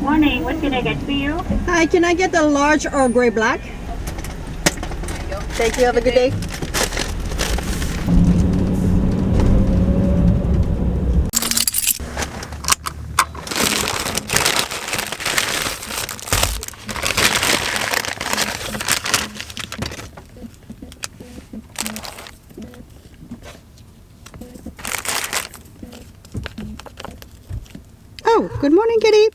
Morning, what can I get for you? Hi, can I get the large or gray black? Thank you, have a good day. Oh, good morning, kitty.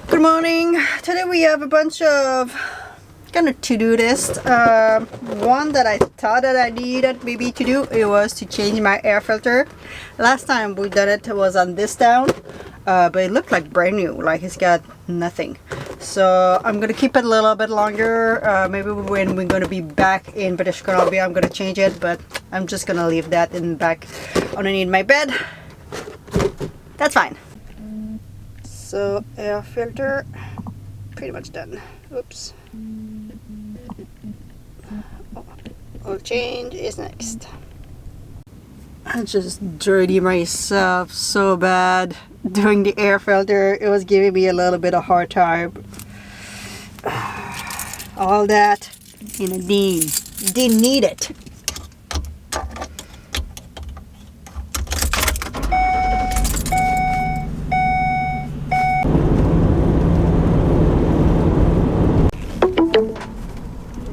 Good morning. Today we have a bunch of kind of to-do list. One that I thought that I needed maybe to do, it was to change my air filter. Last time we done it was on this town, but it looked like brand new, like it's got nothing. So I'm gonna keep it a little bit longer. Maybe when we're gonna be back in British Columbia, I'm gonna change it, but I'm just gonna leave that in back underneath my bed. That's fine. So air filter pretty much done. Oops. Oil change is next. I just dirty myself so bad doing the air filter. It was giving me a little bit of hard time. All that in a bean. Didn't need it.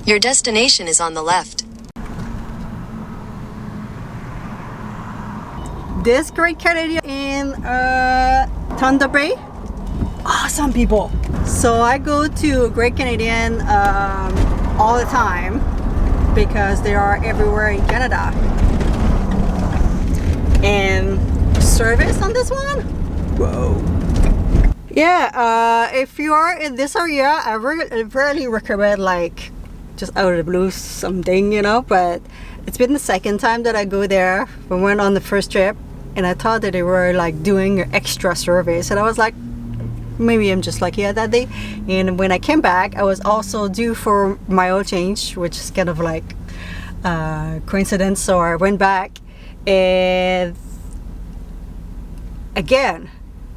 Your destination is on the left. This Great Canadian in Thunder Bay. Awesome people. So I go to Great Canadian all the time because they are everywhere in Canada. And service on this one? Whoa. Yeah, if you are in this area, I really recommend like just out of the blue something, you know, but it's been the second time that I go there. We went on the first trip and I thought that they were like doing an extra service and I was like, maybe I'm just lucky at that day. And when I came back, I was also due for my oil change, which is kind of like coincidence. So I went back and again,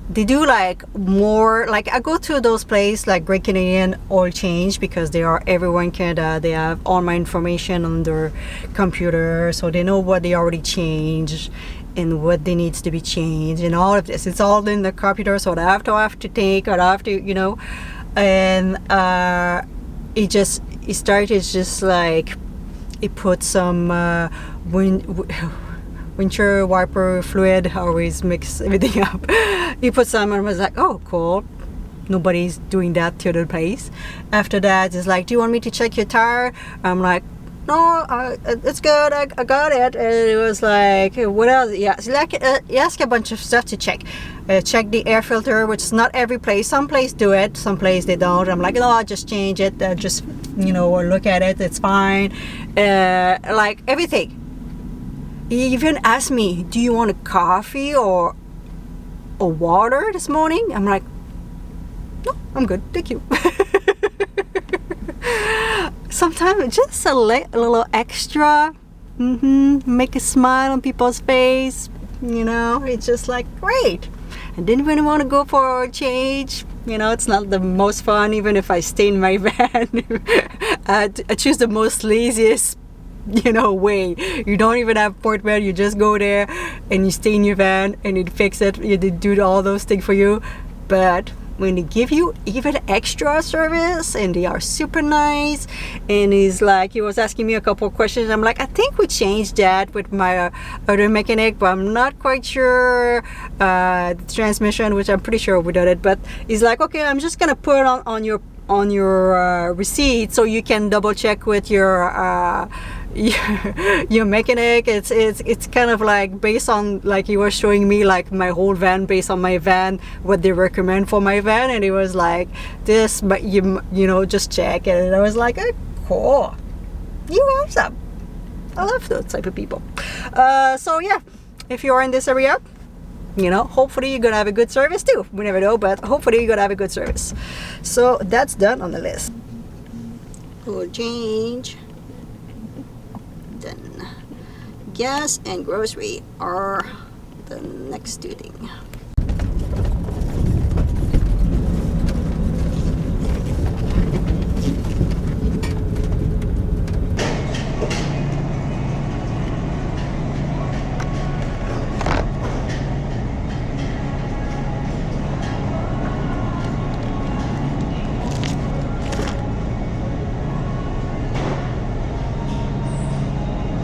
they do like more, like I go to those places like Great Canadian Oil Change because they are everywhere in Canada. They have all my information on their computer, so they know what they already changed and what they needs to be changed and all of this. It's all in the computer, so I have to take, or I have to, you know, and it started just like it put some windshield wiper fluid. I always mix everything up. He put some and was like, oh cool, nobody's doing that to the place. After that, it's like, do you want me to check your tire? I'm like, no, it's good, I got it. And it was like, what else? Yeah, it's like you ask a bunch of stuff to check. Check the air filter, which is not every place. Some place do it, some place they don't. I'm like, no, I'll just change it, just, you know, or look at it, it's fine. Like everything. He even asked me, do you want a coffee or water this morning? I'm like, no, I'm good, thank you. Sometimes just a little extra, make a smile on people's face, you know, it's just like, great. I didn't really want to go for a change, you know, it's not the most fun, even if I stay in my van. I choose the most laziest, you know, way. You don't even have portable, you just go there and you stay in your van and it fix it, it do all those things for you. But when they give you even extra service, and they are super nice. And he's like, he was asking me a couple of questions. I'm like, I think we changed that with my other mechanic, but I'm not quite sure the transmission, which I'm pretty sure we did it. But he's like, okay, I'm just gonna put it on your receipt so you can double check with your mechanic. It's kind of like based on, like, he was showing me like my whole van based on my van, what they recommend for my van, and he was like, this, but you know, just check it. And I was like, oh, cool, you awesome. I love those type of people. So yeah, if you are in this area, you know, hopefully you're gonna have a good service too. We never know, but hopefully you're gonna have a good service. So that's done on the list. Oil change done. Gas and grocery are the next two things.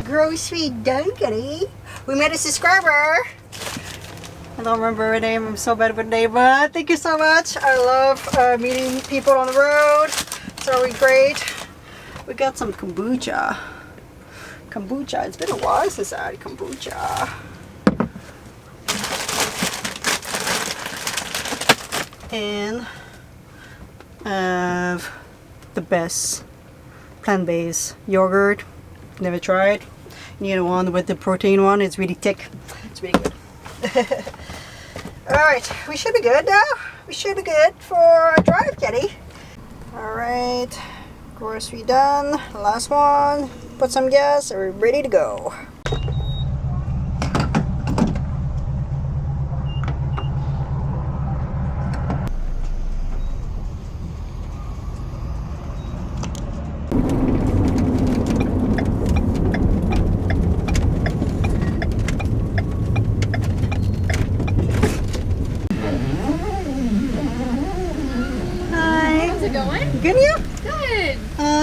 Grocery done, Kitty. We met a subscriber. I don't remember her name. I'm so bad with name, but thank you so much. I love meeting people on the road. It's always great. We got some kombucha. Kombucha. It's been a while since I had kombucha. And I have the best plant-based yogurt. Never tried. You know, one with the protein one, it's really thick. It's really good. Alright, we should be good now. We should be good for a drive, Kitty. Alright, grocery done. Last one. Put some gas, and we're ready to go. Good, you? Good.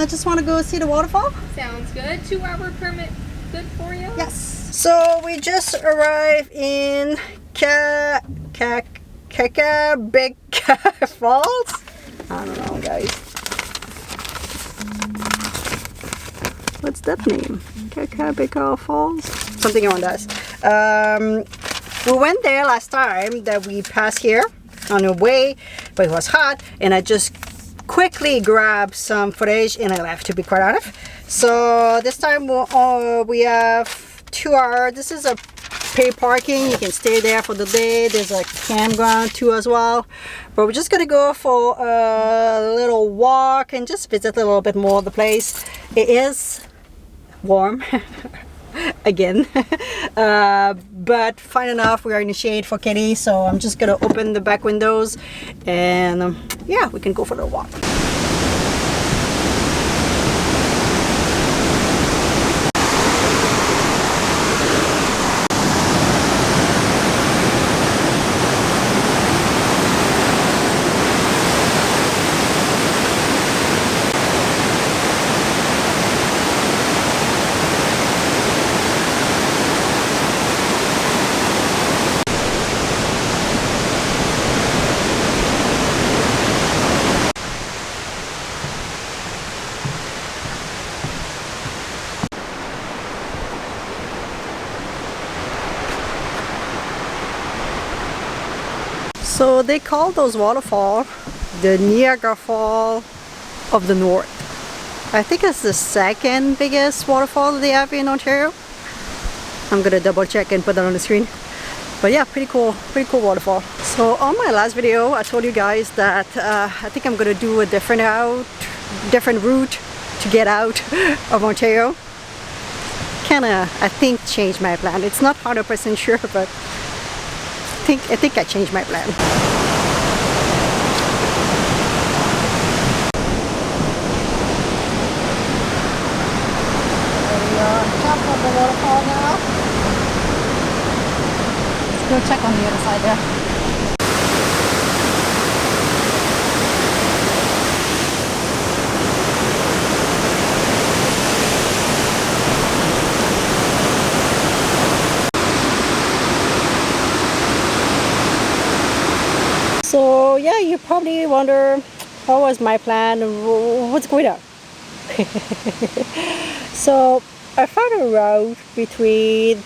Just want to go see the waterfall. Sounds good. 2-hour permit good for you? Yes. So we just arrived in Quebec Falls. I don't know, guys. What's that name? Quebec Falls? Something around that. We went there last time that we passed here on the way, but it was hot, and I just quickly grabbed some footage and I left, to be quite honest. So this time we have 2 hours. This is a paid parking. You can stay there for the day. There's a campground too as well. But we're just gonna go for a little walk and just visit a little bit more of the place. It is warm. Again. But fine enough, we are in the shade for Kitty, so I'm just gonna open the back windows and yeah, we can go for the walk. So they call those waterfalls the Niagara Fall of the North. I think it's the second biggest waterfall they have in Ontario. I'm gonna double check and put that on the screen. But yeah, pretty cool waterfall. So on my last video, I told you guys that I think I'm gonna do a different route to get out of Ontario. Kinda, I think, changed my plan. It's not 100% sure, but I think I changed my plan. We are on top of the waterfall now. Let's go check on the other side there. wonder, what was my plan? What's going on? So I found a route between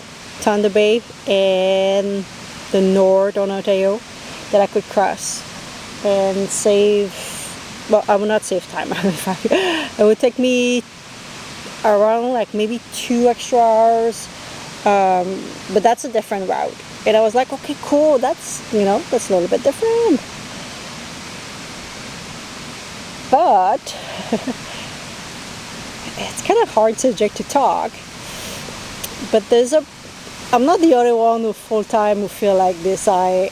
Thunder Bay and the north on Ontario that I could cross and save, well, I will not save time. It would take me around like maybe 2 extra hours, but that's a different route. And I was like, okay, cool, that's, you know, that's a little bit different. But it's kind of hard subject to talk. But I'm not the only one who full time who feel like this. I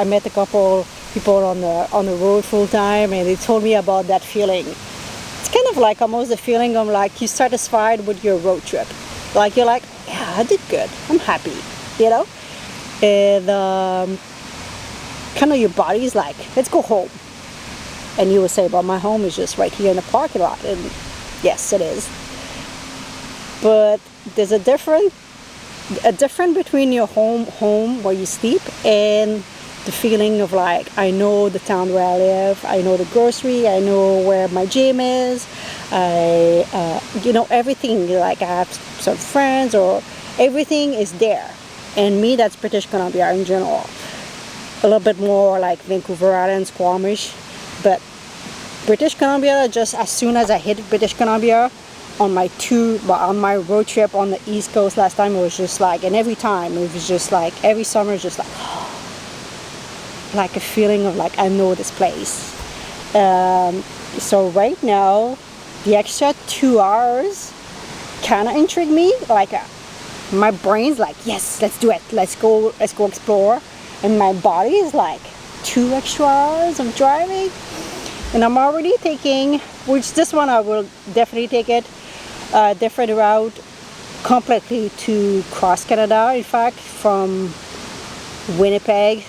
met a couple people on the road full time, and they told me about that feeling. It's kind of like almost the feeling of like you're satisfied with your road trip. Like you're like, yeah, I did good. I'm happy, you know. And kind of your body's like, let's go home. And you would say, well, my home is just right here in the parking lot. And yes, it is. But there's a difference between your home where you sleep and the feeling of like, I know the town where I live, I know the grocery, I know where my gym is, you know, everything. Like I have some friends, or everything is there. And me, that's British Columbia in general. A little bit more like Vancouver Island, Squamish. But British Columbia, just as soon as I hit British Columbia, on my road trip on the East Coast last time, it was just like, and every time it was just like, every summer it's just like, like a feeling of like, I know this place. So right now, the extra 2 hours kind of intrigue me. Like my brain's like, yes, let's do it. Let's go explore. And my body is like, 2 extra hours of driving. And I'm already taking, which this one I will definitely take it, different route completely to cross Canada. In fact, from Winnipeg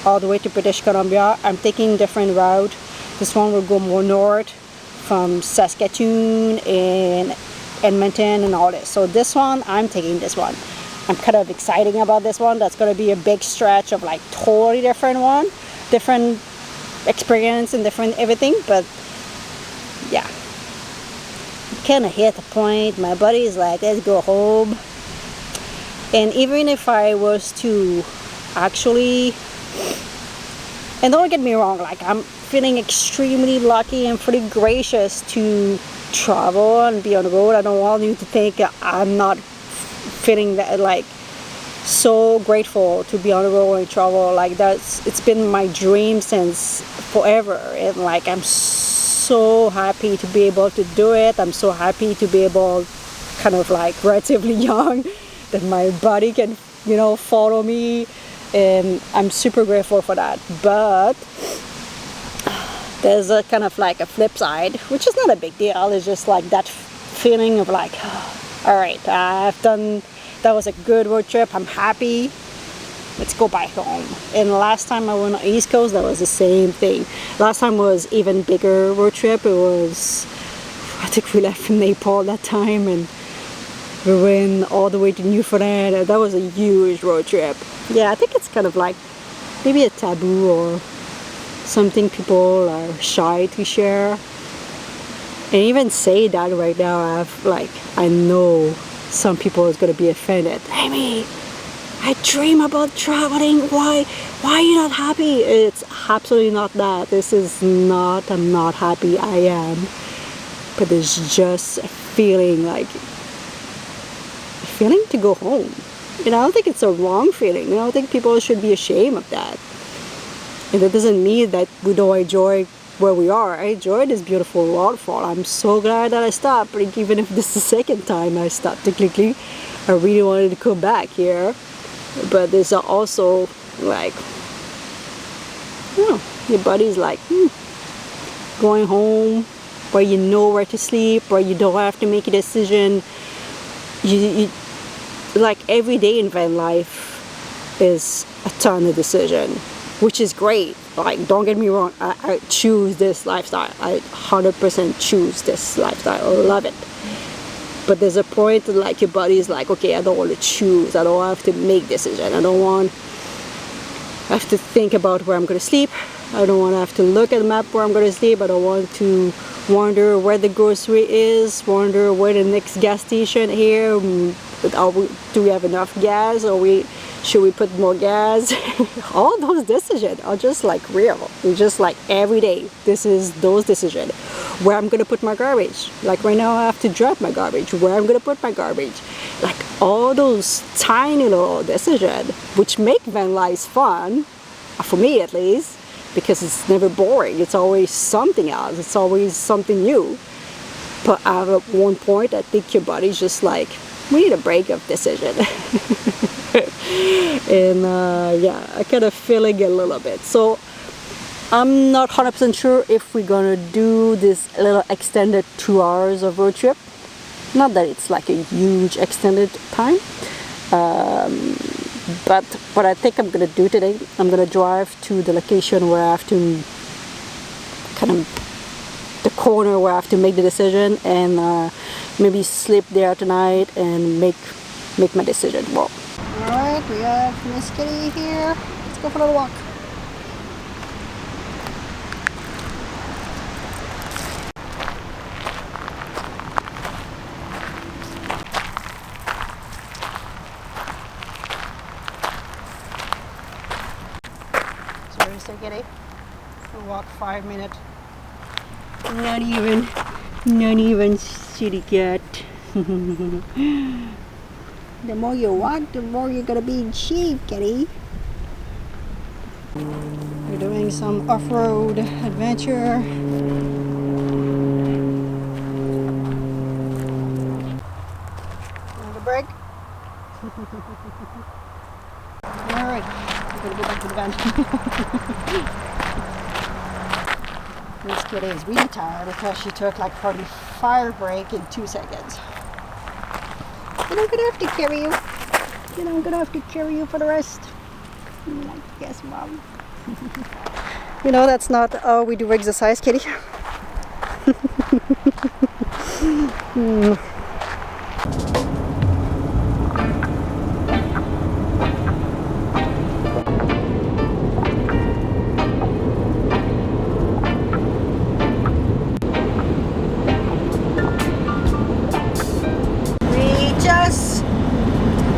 all the way to British Columbia, I'm taking different route. This one will go more north from Saskatoon and Edmonton and all this. So this one, I'm taking this one. I'm kind of excited about this one. That's going to be a big stretch of like totally different experience and different everything. But yeah, kind of hit the point. My buddy is like, let's go home. And even if I was to actually, and don't get me wrong, like I'm feeling extremely lucky and pretty gracious to travel and be on the road. I don't want you to think I'm not feeling that, like, so grateful to be on the road and travel. Like it's been my dream since forever, and like I'm so happy to be able to do it. I'm so happy to be able, kind of like relatively young, that my body can, you know, follow me, and I'm super grateful for that. But there's a kind of like a flip side, which is not a big deal. It's just like that feeling of like, all right, I've done, that was a good road trip, I'm happy, let's go back home. And last time I went on the East Coast, that was the same thing. Last time was even bigger road trip. It was, I think we left from Naples that time, and we went all the way to Newfoundland. That was a huge road trip. Yeah, I think it's kind of like maybe a taboo or something people are shy to share. And even say that right now, I know some people is going to be offended. Amy, I dream about traveling. Why are you not happy? It's absolutely not that. This is not, I'm not happy. I am. But there's just a feeling to go home. You know, I don't think it's a wrong feeling. I don't think people should be ashamed of that. And that doesn't mean that we don't enjoy where we are. I enjoy this beautiful waterfall. I'm so glad that I stopped. Like, even if this is the second time I stopped, technically, I really wanted to come back here. But there's also like, you know, your body's like, going home, where you know where to sleep, where you don't have to make a decision. You like every day in van life is a ton of decision, which is great. Like, don't get me wrong, I choose this lifestyle. I 100% choose this lifestyle. I love it. But there's a point that, like, your body's like, okay, I don't want to choose. I don't have to make decision. I don't want, I have to think about where I'm going to sleep. I don't want to have to look at the map where I'm going to sleep. I don't want to wonder where the grocery is, wonder where the next gas station here. Do we have enough gas, or should we put more gas? All those decisions are just like real. It's just like every day. This is those decisions. Where I'm gonna put my garbage. Like right now I have to drop my garbage. Where I'm gonna put my garbage. Like all those tiny little decisions, which make van life fun, for me at least, because it's never boring. It's always something else. It's always something new. But at one point, I think your body's just like, we need a break of decision. And yeah, I kind of feeling a little bit. So I'm not 100% sure if we're gonna do this little extended 2 hours of road trip. Not that it's like a huge extended time. But what I think I'm gonna do today, I'm gonna drive to the location where I have to kind of the corner where I have to make the decision, and maybe sleep there tonight and make my decision. Well, all right, we have Miss Kitty here. Let's go for a little walk. Seriously, Kitty? We'll walk 5 minutes. Not even city cat. The more you walk, the more you're gonna be in shape, Kitty. We're doing some off-road adventure. Want a break? Alright, we're gonna go back to the van. This Kitty is really tired because she took like 45 break in 2 seconds. And I'm gonna have to carry you. And I'm gonna have to carry you for the rest. Like, yes, Mom. You know, that's not how we do exercise, Kitty.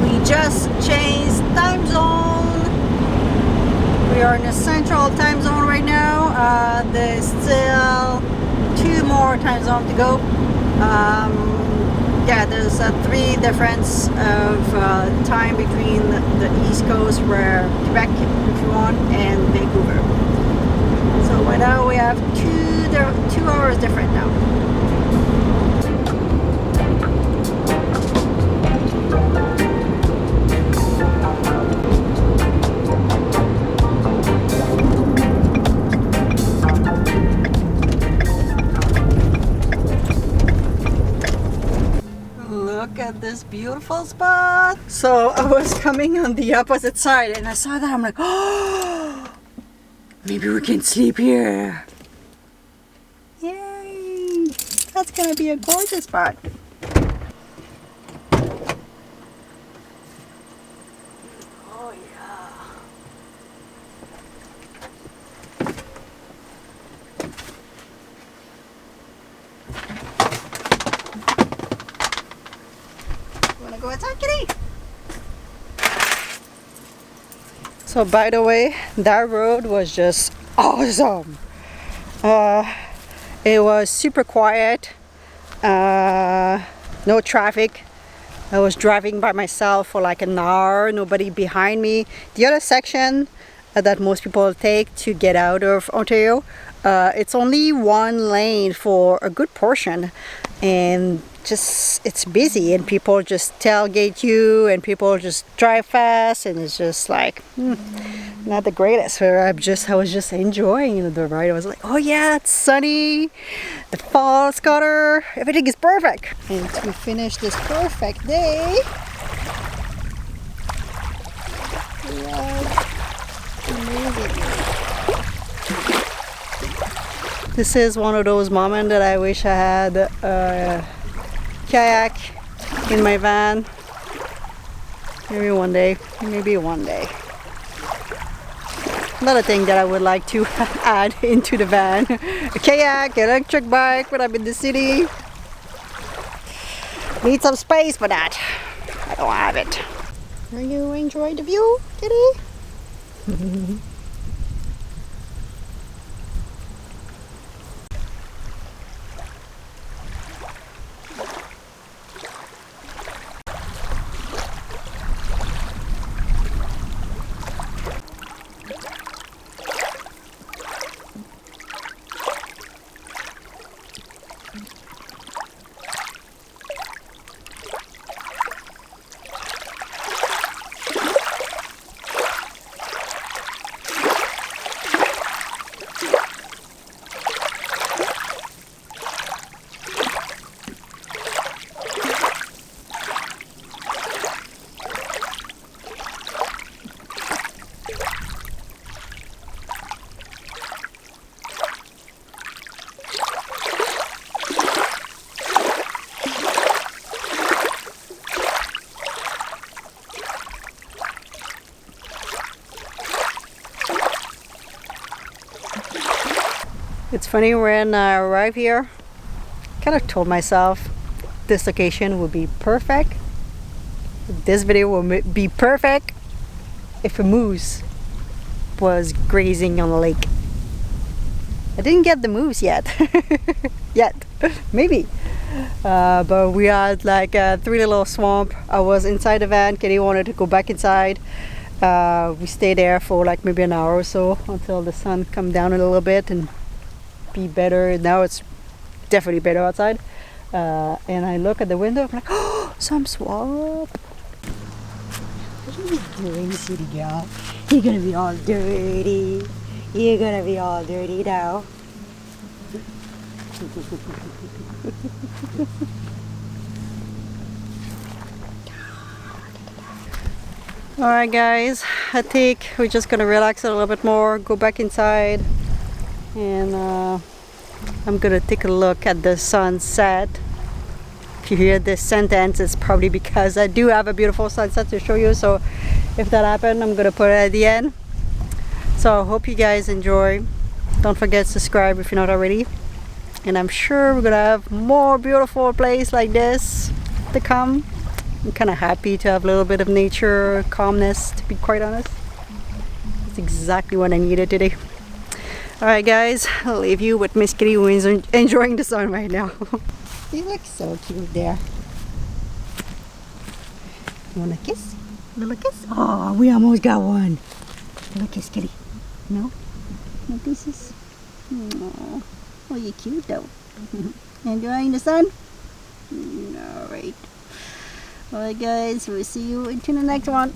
We just changed time zone. We are in the central time zone right now. There's still 2 more time zones to go. Yeah, there's a 3 difference of time between the East Coast, where Quebec, if you want, and Vancouver. So right now we have 2 hours different now. Look at this beautiful spot. So I was coming on the opposite side and I saw that. I'm like, oh, maybe we can sleep here. Yay! That's gonna be a gorgeous spot. Oh yeah. Go outside, Kitty. So by the way, that road was just awesome. It was super quiet, no traffic. I was driving by myself for like an hour, nobody behind me. The other section that most people take to get out of Ontario, it's only 1 lane for a good portion, and just it's busy, and people just tailgate you, and people just drive fast, and it's just like not the greatest. I was just enjoying the ride. I was like, oh yeah, it's sunny, the fall's color, everything is perfect. And to finish this perfect day, we have amazing. This is one of those moments that I wish I had a kayak in my van. Maybe one day. Another thing that I would like to add into the van. A kayak, electric bike when I'm in the city. Need some space for that. I don't have it. Are you enjoying the view, kitty? It's funny, when I arrived here, I kind of told myself this location would be perfect. This video will be perfect if a moose was grazing on the lake. I didn't get the moose yet. Maybe. But we had like 3 little swamp. I was inside the van. Kitty wanted to go back inside. We stayed there for like maybe an hour or so until the sun come down a little bit and be better. Now it's definitely better outside. And I look at the window, I'm like, oh, some swamp. What are you doing, city girl? You're gonna be all dirty. You're gonna be all dirty now. Alright guys, I think we're just gonna relax a little bit more, go back inside, and I'm gonna take a look at the sunset. If you hear this sentence, it's probably because I do have a beautiful sunset to show you, so if that happens, I'm gonna put it at the end. So I hope you guys enjoy. Don't forget to subscribe if you're not already, and I'm sure we're gonna have more beautiful places like this to come. I'm kind of happy to have a little bit of nature, calmness, to be quite honest. It's exactly what I needed today. Alright guys, I'll leave you with Miss Kitty, who is enjoying the sun right now. You look so cute there. You want a kiss? A little kiss? Oh, we almost got one. A little kiss, Kitty. No? No kisses? Oh, you're cute though. Enjoying the sun? Alright. Alright guys, we'll see you into the next one.